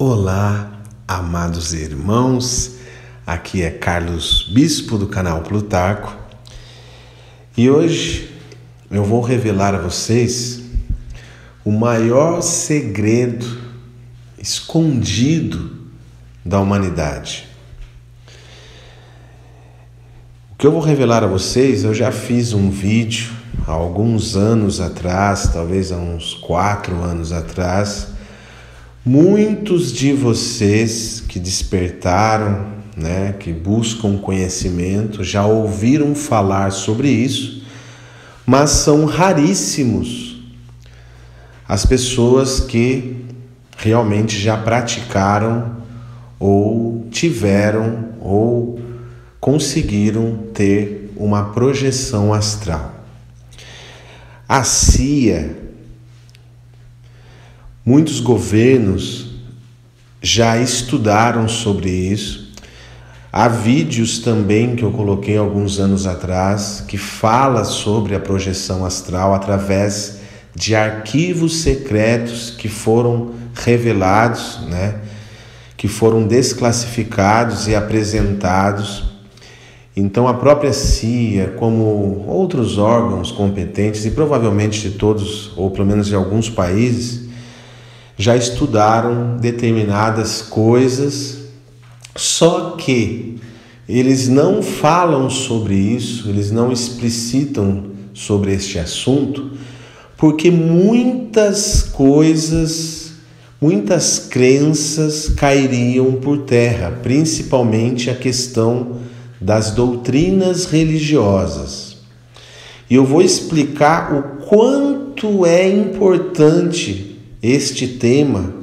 Olá, amados irmãos, aqui é Carlos Bispo do canal Plutarco e hoje eu vou revelar a vocês o maior segredo escondido da humanidade. O que eu vou revelar a vocês, eu já fiz um vídeo há alguns anos atrás, talvez há uns 4 anos atrás. Muitos de vocês que despertaram, que buscam conhecimento, já ouviram falar sobre isso, mas são raríssimos as pessoas que realmente já praticaram ou tiveram ou conseguiram ter uma projeção astral. A CIA, muitos governos já estudaram sobre isso. Há vídeos também que eu coloquei alguns anos atrás que fala sobre a projeção astral através de arquivos secretos que foram revelados, que foram desclassificados e apresentados. Então a própria CIA, como outros órgãos competentes, e provavelmente de todos, ou pelo menos de alguns países, já estudaram determinadas coisas, só que eles não falam sobre isso, eles não explicitam sobre este assunto, porque muitas coisas, muitas crenças cairiam por terra, principalmente a questão das doutrinas religiosas. E eu vou explicar o quanto é importante este tema,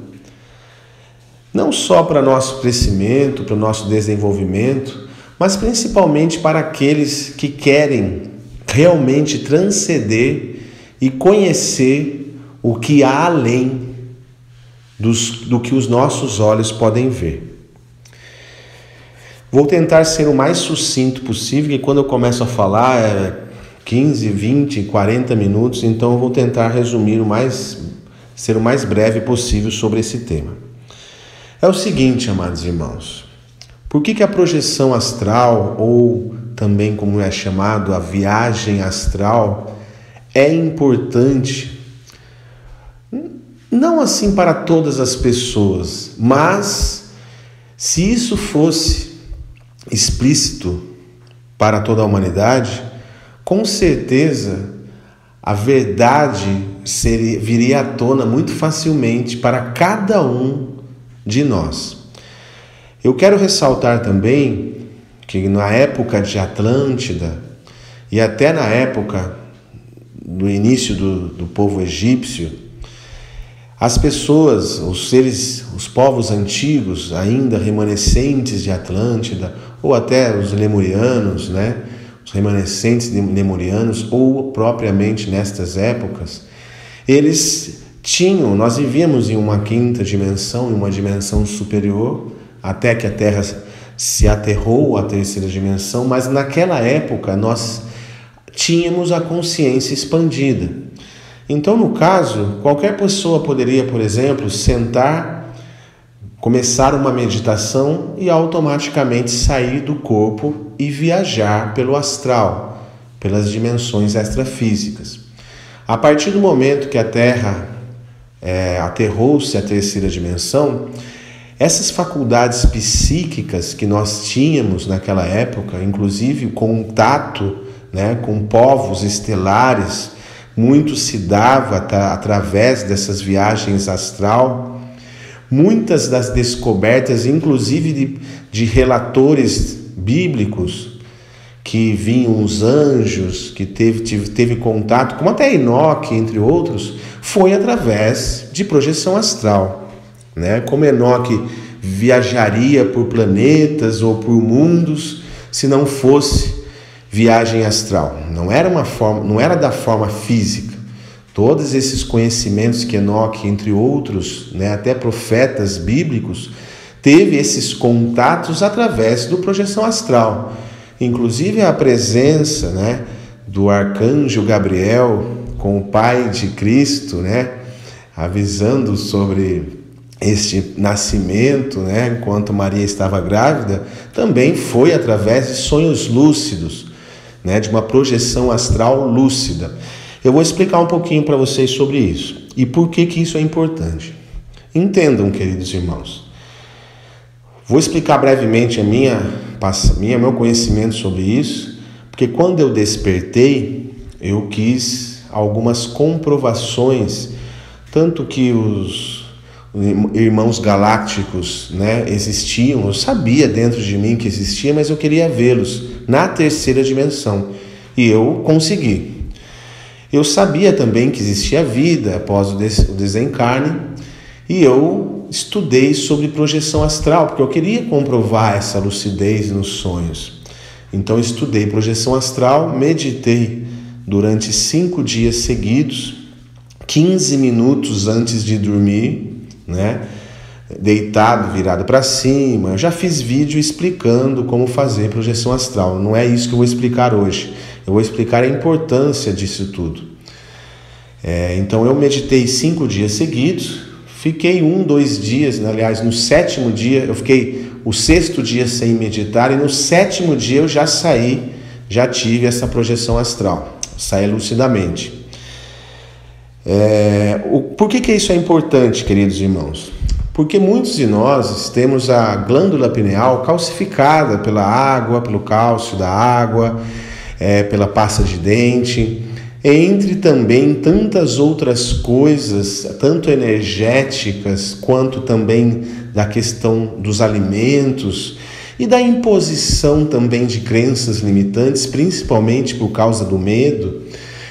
não só para nosso crescimento, para o nosso desenvolvimento, mas principalmente para aqueles que querem realmente transcender e conhecer o que há além do que os nossos olhos podem ver. Vou tentar ser o mais sucinto possível, e quando eu começo a falar é 15, 20, 40 minutos, então eu vou tentar resumir ser o mais breve possível sobre esse tema. É o seguinte, amados irmãos, por que a projeção astral, ou também como é chamado a viagem astral, é importante, não assim para todas as pessoas, mas se isso fosse explícito para toda a humanidade, com certeza a verdade viria à tona muito facilmente para cada um de nós. Eu quero ressaltar também que na época de Atlântida e até na época do início do povo egípcio, as pessoas, os povos antigos, ainda remanescentes de Atlântida, ou até os lemurianos, os remanescentes lemurianos, ou propriamente nestas épocas, nós vivíamos em uma quinta dimensão, em uma dimensão superior, até que a Terra se aterrou à terceira dimensão, mas naquela época nós tínhamos a consciência expandida. Então, no caso, qualquer pessoa poderia, por exemplo, sentar, começar uma meditação e automaticamente sair do corpo e viajar pelo astral, pelas dimensões extrafísicas. A partir do momento que a Terra aterrou-se à terceira dimensão, essas faculdades psíquicas que nós tínhamos naquela época, inclusive contato com povos estelares, muito se dava através dessas viagens astral. Muitas das descobertas, inclusive de relatores bíblicos, que vinham os anjos, que teve contato, como até Enoque, entre outros, foi através de projeção astral. Como Enoque viajaria por planetas ou por mundos se não fosse viagem astral. Não era da forma física. Todos esses conhecimentos que Enoque, entre outros, até profetas bíblicos, teve esses contatos através do projeção astral. Inclusive a presença do arcanjo Gabriel com o Pai de Cristo, avisando sobre este nascimento, né, enquanto Maria estava grávida, também foi através de sonhos lúcidos, né, de uma projeção astral lúcida. Eu vou explicar um pouquinho para vocês sobre isso e por que isso é importante. Entendam, queridos irmãos. Vou explicar brevemente meu conhecimento sobre isso, porque quando eu despertei, eu quis algumas comprovações, tanto que os irmãos galácticos, né, existiam, eu sabia dentro de mim que existia, mas eu queria vê-los na terceira dimensão, e eu consegui. Eu sabia também que existia vida após o desencarne, e eu estudei sobre projeção astral, porque eu queria comprovar essa lucidez nos sonhos. Então estudei projeção astral, meditei durante 5 dias seguidos, 15 minutos antes de dormir, né? Deitado, virado para cima. Eu já fiz vídeo explicando como fazer projeção astral. Não é isso que eu vou explicar hoje. Eu vou explicar a importância disso tudo. Então eu meditei 5 dias seguidos. Fiquei 2 dias, aliás, no 7º dia, eu fiquei o 6º dia sem meditar, e no 7º dia eu já saí, já tive essa projeção astral, saí lucidamente. Por que isso é importante, queridos irmãos? Porque muitos de nós temos a glândula pineal calcificada pela água, pelo cálcio da água, pela pasta de dente, entre também tantas outras coisas, tanto energéticas quanto também da questão dos alimentos e da imposição também de crenças limitantes, principalmente por causa do medo.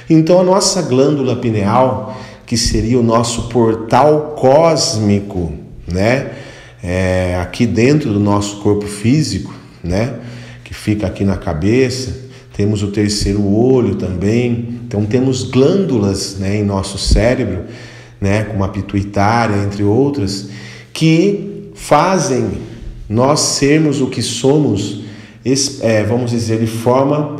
Então a nossa glândula pineal, que seria o nosso portal cósmico, né, aqui dentro do nosso corpo físico, né, que fica aqui na cabeça, temos o terceiro olho também, então temos glândulas, né, em nosso cérebro, né, como a pituitária, entre outras, que fazem nós sermos o que somos, vamos dizer, de forma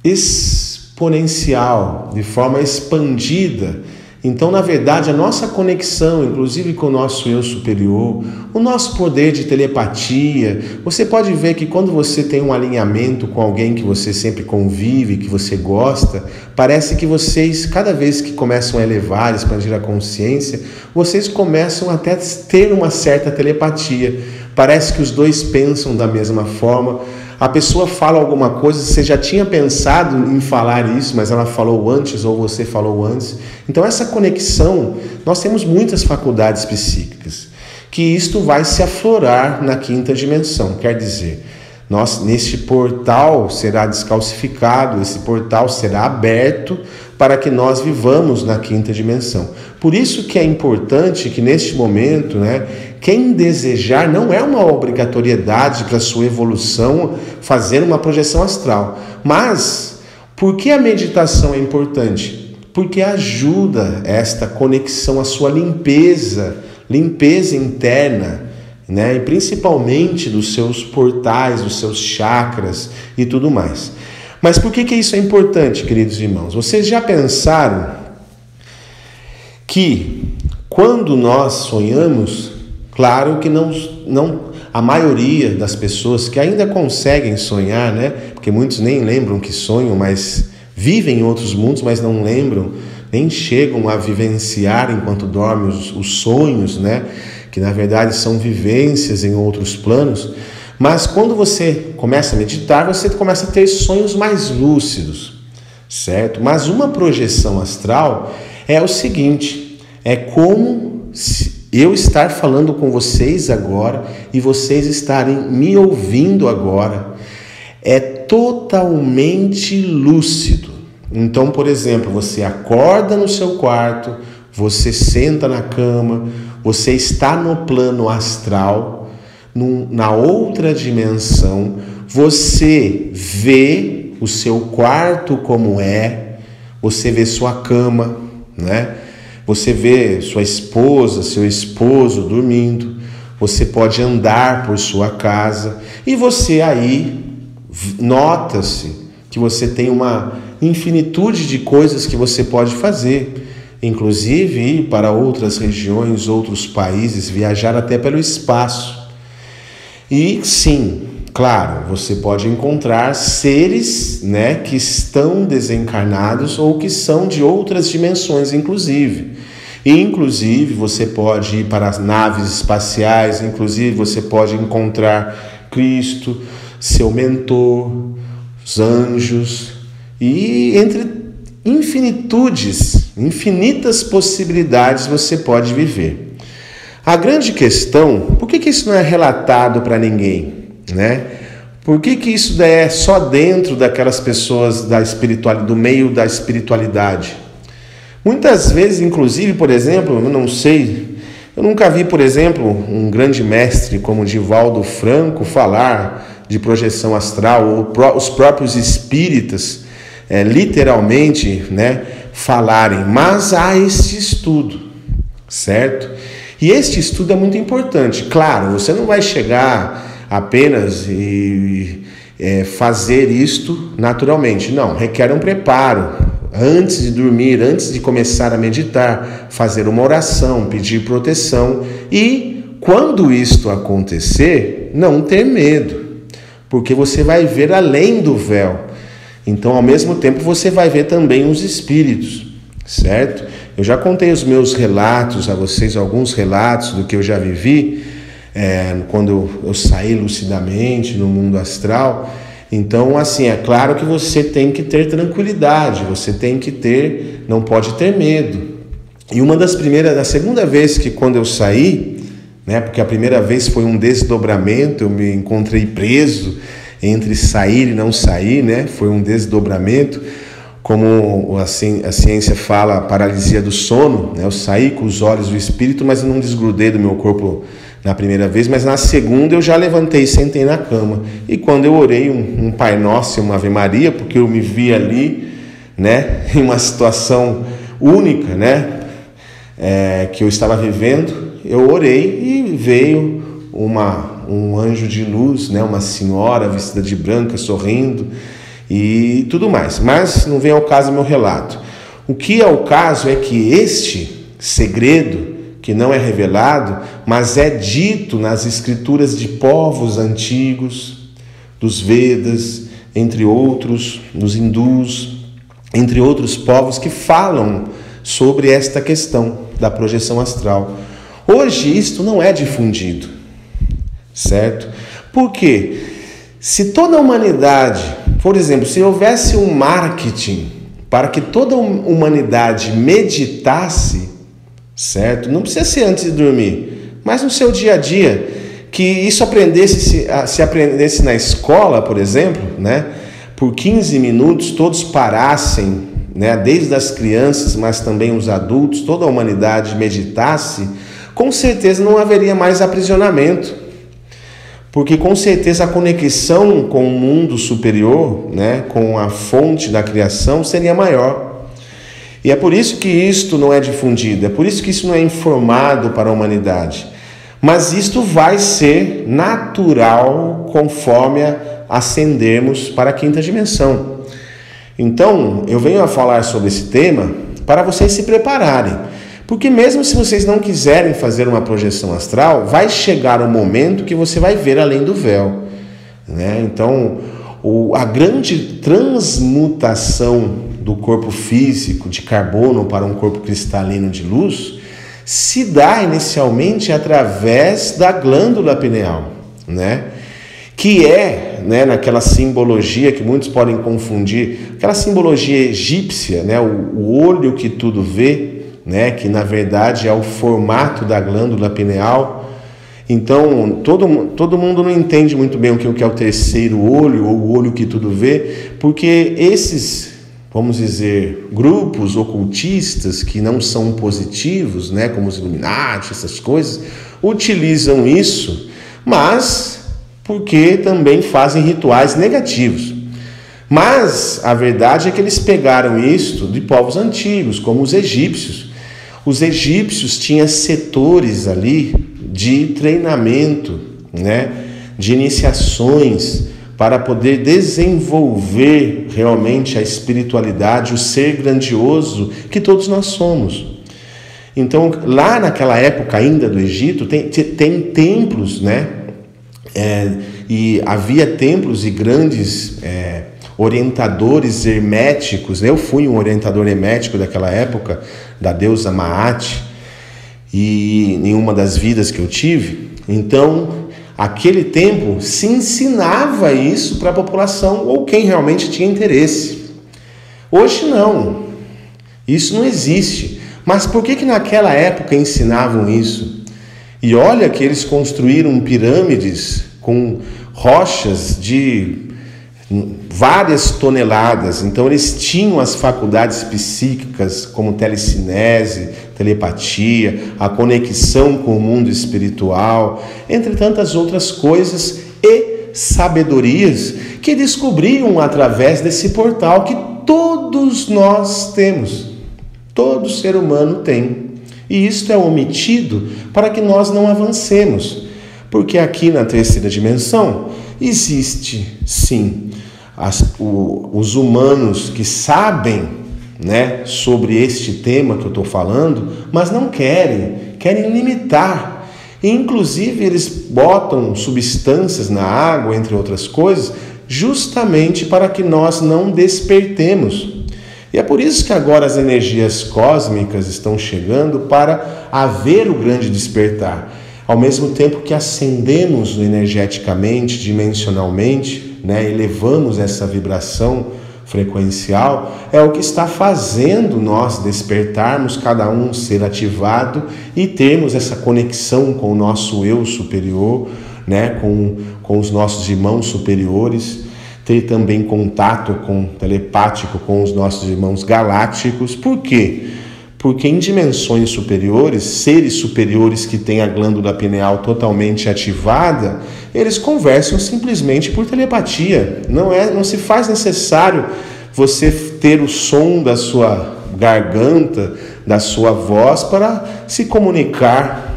exponencial, de forma expandida. Então, na verdade, a nossa conexão, inclusive com o nosso eu superior, o nosso poder de telepatia, você pode ver que quando você tem um alinhamento com alguém que você sempre convive, que você gosta, parece que vocês, cada vez que começam a elevar, expandir a consciência, vocês começam até a ter uma certa telepatia. Parece que os dois pensam da mesma forma. A pessoa fala alguma coisa, você já tinha pensado em falar isso, mas ela falou antes ou você falou antes. Então essa conexão, nós temos muitas faculdades psíquicas, que isto vai se aflorar na 5ª dimensão. Quer dizer, neste portal será descalcificado, esse portal será aberto para que nós vivamos na 5ª dimensão. Por isso que é importante que neste momento, né, quem desejar, não é uma obrigatoriedade para a sua evolução fazer uma projeção astral. Mas, por que a meditação é importante? Porque ajuda esta conexão, a sua limpeza interna, né? E principalmente dos seus portais, dos seus chakras e tudo mais. Mas por que isso é importante, queridos irmãos? Vocês já pensaram que quando nós sonhamos, claro que não a maioria das pessoas que ainda conseguem sonhar, né? Porque muitos nem lembram que sonham, mas vivem em outros mundos, mas não lembram, nem chegam a vivenciar enquanto dormem os sonhos, né? Que na verdade são vivências em outros planos. Mas quando você começa a meditar, você começa a ter sonhos mais lúcidos, certo? Mas uma projeção astral é o seguinte, é como eu estar falando com vocês agora e vocês estarem me ouvindo agora. É totalmente lúcido. Então, por exemplo, você acorda no seu quarto, você senta na cama, você está no plano astral, na outra dimensão, você vê o seu quarto como é, você vê sua cama, né? Você vê sua esposa, seu esposo dormindo, você pode andar por sua casa e você aí nota-se que você tem uma infinitude de coisas que você pode fazer. inclusive ir para outras regiões, outros países, viajar até pelo espaço. E sim, claro, você pode encontrar seres, né, que estão desencarnados ou que são de outras dimensões, inclusive. E, inclusive, você pode ir para as naves espaciais, inclusive você pode encontrar Cristo, seu mentor, os anjos, e entre infinitas possibilidades você pode viver. A grande questão, por que isso não é relatado para ninguém, né? Por que isso é só dentro daquelas pessoas da espiritualidade, do meio da espiritualidade? Muitas vezes, inclusive, por exemplo, eu nunca vi, por exemplo, um grande mestre como Divaldo Franco falar de projeção astral, ou os próprios espíritas, literalmente, né, falarem, mas há este estudo, certo? E este estudo é muito importante. Claro, você não vai chegar apenas e fazer isto naturalmente. Não, requer um preparo. Antes de dormir, antes de começar a meditar, fazer uma oração, pedir proteção e, quando isto acontecer, não ter medo, porque você vai ver além do véu. Então, ao mesmo tempo, você vai ver também os espíritos, certo? Eu já contei os meus relatos a vocês, alguns relatos do que eu já vivi quando eu saí lucidamente no mundo astral. Então, assim, é claro que você tem que ter tranquilidade, você tem que ter, não pode ter medo. E da segunda vez que quando eu saí, né, porque a primeira vez foi um desdobramento, eu me encontrei preso entre sair e não sair, né, foi um desdobramento, como assim, a ciência fala, paralisia do sono, né, eu saí com os olhos do espírito, mas eu não desgrudei do meu corpo na primeira vez, mas na segunda eu já levantei e sentei na cama. E quando eu orei um Pai Nosso e uma Ave Maria, porque eu me vi ali, né, em uma situação única, né, que eu estava vivendo, eu orei e veio um anjo de luz, né, uma senhora vestida de branca, sorrindo e tudo mais. Mas não vem ao caso o meu relato. O que é o caso é que este segredo, que não é revelado, mas é dito nas escrituras de povos antigos, dos Vedas, entre outros, nos hindus, entre outros povos que falam sobre esta questão da projeção astral. Hoje isto não é difundido, certo? Por quê? Se toda a humanidade, por exemplo, se houvesse um marketing para que toda a humanidade meditasse, certo? Não precisa ser antes de dormir, mas no seu dia a dia, que isso se aprendesse na escola, por exemplo, né? Por 15 minutos todos parassem, né? Desde as crianças, mas também os adultos, toda a humanidade meditasse, com certeza não haveria mais aprisionamento, porque com certeza a conexão com o mundo superior, né? Com a fonte da criação seria maior. E é por isso que isto não é difundido, é por isso que isso não é informado para a humanidade. Mas isto vai ser natural conforme ascendermos para a quinta dimensão. Então, eu venho a falar sobre esse tema para vocês se prepararem. Porque mesmo se vocês não quiserem fazer uma projeção astral, vai chegar um momento que você vai ver além do véu, né? Então, a grande transmutação do corpo físico de carbono para um corpo cristalino de luz se dá inicialmente através da glândula pineal, né? Que é, né, naquela simbologia que muitos podem confundir, aquela simbologia egípcia, né, o olho que tudo vê, né, que na verdade é o formato da glândula pineal. Então, todo mundo não entende muito bem o que é o terceiro olho, ou o olho que tudo vê, porque esses, vamos dizer, grupos ocultistas que não são positivos, né, como os Illuminati, essas coisas, utilizam isso, mas porque também fazem rituais negativos. Mas a verdade é que eles pegaram isto de povos antigos, como os egípcios. Os egípcios tinham setores ali de treinamento, né, de iniciações para poder desenvolver realmente a espiritualidade, o ser grandioso que todos nós somos. Então, lá naquela época ainda do Egito, tem templos, né? E havia templos e grandes orientadores herméticos. Eu fui um orientador hermético daquela época, da deusa Maat, e em uma das vidas que eu tive. Então, aquele tempo se ensinava isso para a população, ou quem realmente tinha interesse. Hoje não, isso não existe. Mas por que naquela época ensinavam isso? E olha que eles construíram pirâmides com rochas de várias toneladas. Então eles tinham as faculdades psíquicas como telecinese, telepatia, a conexão com o mundo espiritual, entre tantas outras coisas e sabedorias que descobriram através desse portal que todos nós temos. Todo ser humano tem. E isto é omitido para que nós não avancemos. Porque aqui na terceira dimensão existe, sim, os humanos que sabem, né, sobre este tema que eu estou falando, mas não querem limitar. E, inclusive, eles botam substâncias na água, entre outras coisas, justamente para que nós não despertemos. E é por isso que agora as energias cósmicas estão chegando para haver o grande despertar. Ao mesmo tempo que ascendemos energeticamente, dimensionalmente, né, elevamos essa vibração frequencial, é o que está fazendo nós despertarmos, cada um ser ativado e termos essa conexão com o nosso eu superior, né, com os nossos irmãos superiores, ter também contato telepático com os nossos irmãos galácticos. Por quê? Porque em dimensões superiores, seres superiores que têm a glândula pineal totalmente ativada, eles conversam simplesmente por telepatia. Não se faz necessário você ter o som da sua garganta, da sua voz para se comunicar,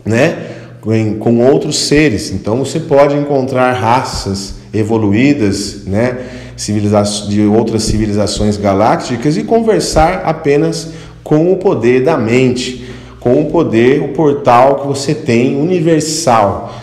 né, com outros seres. Então você pode encontrar raças evoluídas, né, de outras civilizações galácticas e conversar apenas com o poder da mente, com o portal que você tem universal.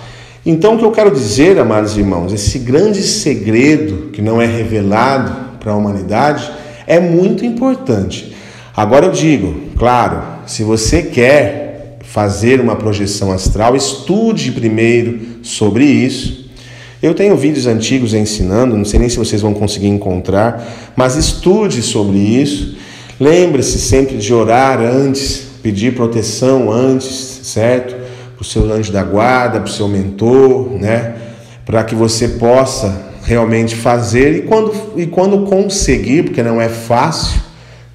Então, o que eu quero dizer, amados irmãos, esse grande segredo que não é revelado para a humanidade é muito importante. Agora eu digo, claro, se você quer fazer uma projeção astral, estude primeiro sobre isso. Eu tenho vídeos antigos ensinando, não sei nem se vocês vão conseguir encontrar, mas estude sobre isso. Lembre-se sempre de orar antes, pedir proteção antes, certo? Para o seu anjo da guarda, para o seu mentor, né? Para que você possa realmente fazer e quando conseguir, porque não é fácil,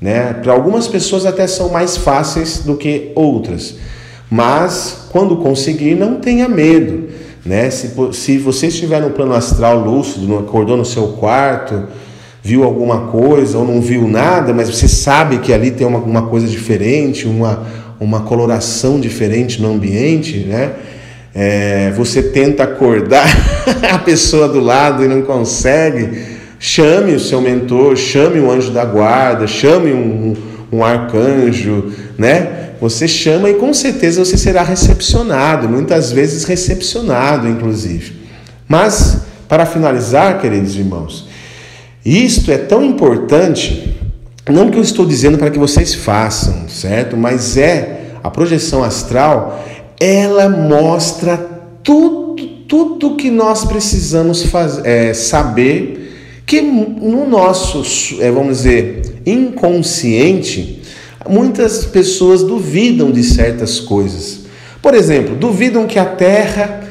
né? Para algumas pessoas até são mais fáceis do que outras, mas quando conseguir, não tenha medo, né? Se você estiver no plano astral lúcido, acordou no seu quarto, viu alguma coisa ou não viu nada, mas você sabe que ali tem uma coisa diferente, uma coloração diferente no ambiente, né? Você tenta acordar a pessoa do lado e não consegue, chame o seu mentor, chame um anjo da guarda, chame um arcanjo, né? Você chama e com certeza você será recepcionado, muitas vezes recepcionado, inclusive. Mas, para finalizar, queridos irmãos, isto é tão importante, não que eu estou dizendo para que vocês façam, certo? Mas a projeção astral, ela mostra tudo que nós precisamos saber, que no nosso, vamos dizer, inconsciente, muitas pessoas duvidam de certas coisas. Por exemplo, duvidam que a Terra...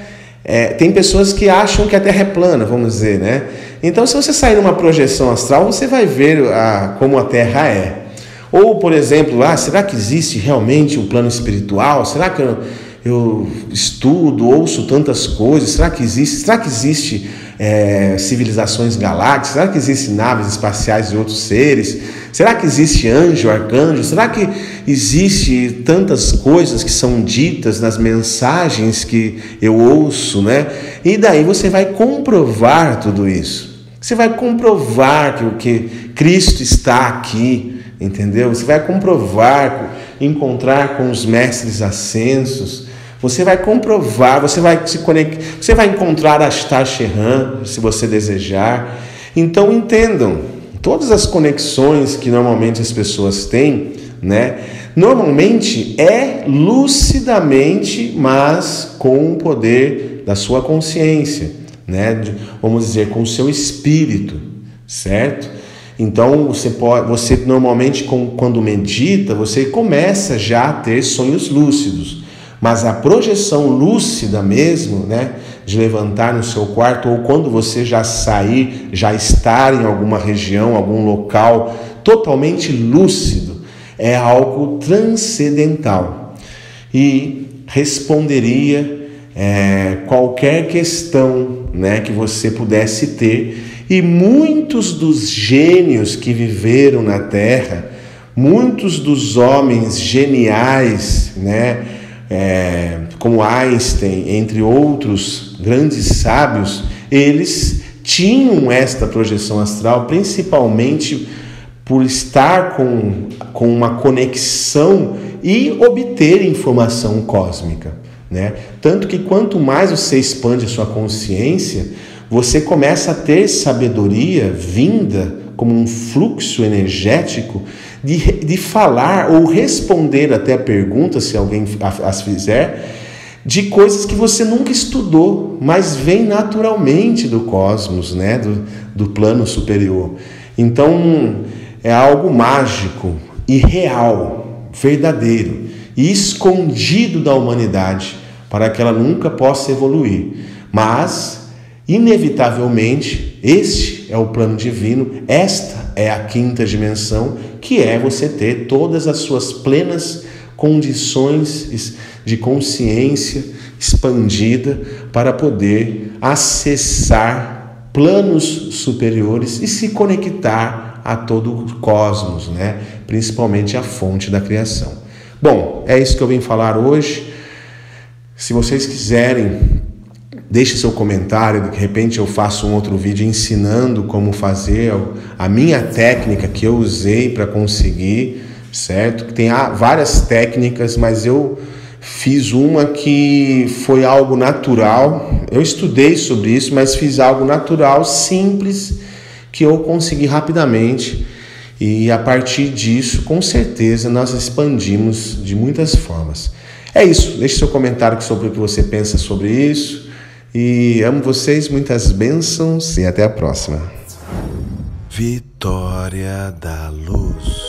tem pessoas que acham que a Terra é plana, vamos dizer, né? Então, se você sair numa projeção astral, você vai ver como a Terra é. Ou, por exemplo, será que existe realmente um plano espiritual? Será eu estudo, ouço tantas coisas, será que existe civilizações galácticas? Será que existem naves espaciais de outros seres? Será que existe anjo, arcanjo? Será que existe tantas coisas que são ditas nas mensagens que eu ouço, né? E daí você vai comprovar tudo isso. Você vai comprovar que Cristo está aqui, entendeu? Você vai comprovar, encontrar com os mestres ascensos. Você vai comprovar, você vai se conectar, você vai encontrar Ashtar Sheran, se você desejar. Então entendam, todas as conexões que normalmente as pessoas têm, né? Normalmente é lucidamente, mas com o poder da sua consciência, né? Vamos dizer, com o seu espírito, certo? Então você normalmente quando medita, você começa já a ter sonhos lúcidos. Mas a projeção lúcida mesmo, né, de levantar no seu quarto, ou quando você já sair, já estar em alguma região, algum local totalmente lúcido, é algo transcendental. E responderia qualquer questão, né, que você pudesse ter. E muitos dos gênios que viveram na Terra, muitos dos homens geniais, né, como Einstein, entre outros grandes sábios, eles tinham esta projeção astral, principalmente por estar com uma conexão e obter informação cósmica, né? Tanto que quanto mais você expande a sua consciência, você começa a ter sabedoria vinda como um fluxo energético de falar ou responder até perguntas, se alguém as fizer, de coisas que você nunca estudou, mas vem naturalmente do cosmos, né? do plano superior. Então é algo mágico e real, verdadeiro e escondido da humanidade para que ela nunca possa evoluir. Mas, inevitavelmente, este é o plano divino, esta é a quinta dimensão, que é você ter todas as suas plenas condições de consciência expandida para poder acessar planos superiores e se conectar a todo o cosmos, né? Principalmente a fonte da criação. Bom, é isso que eu vim falar hoje. Se vocês quiserem, deixe seu comentário, de repente eu faço um outro vídeo ensinando como fazer a minha técnica que eu usei para conseguir, certo? Tem várias técnicas, mas eu fiz uma que foi algo natural. Eu estudei sobre isso, mas fiz algo natural, simples, que eu consegui rapidamente. E a partir disso, com certeza, nós expandimos de muitas formas. É isso, deixe seu comentário sobre o que você pensa sobre isso. E amo vocês, muitas bênçãos e até a próxima. Vitória da Luz.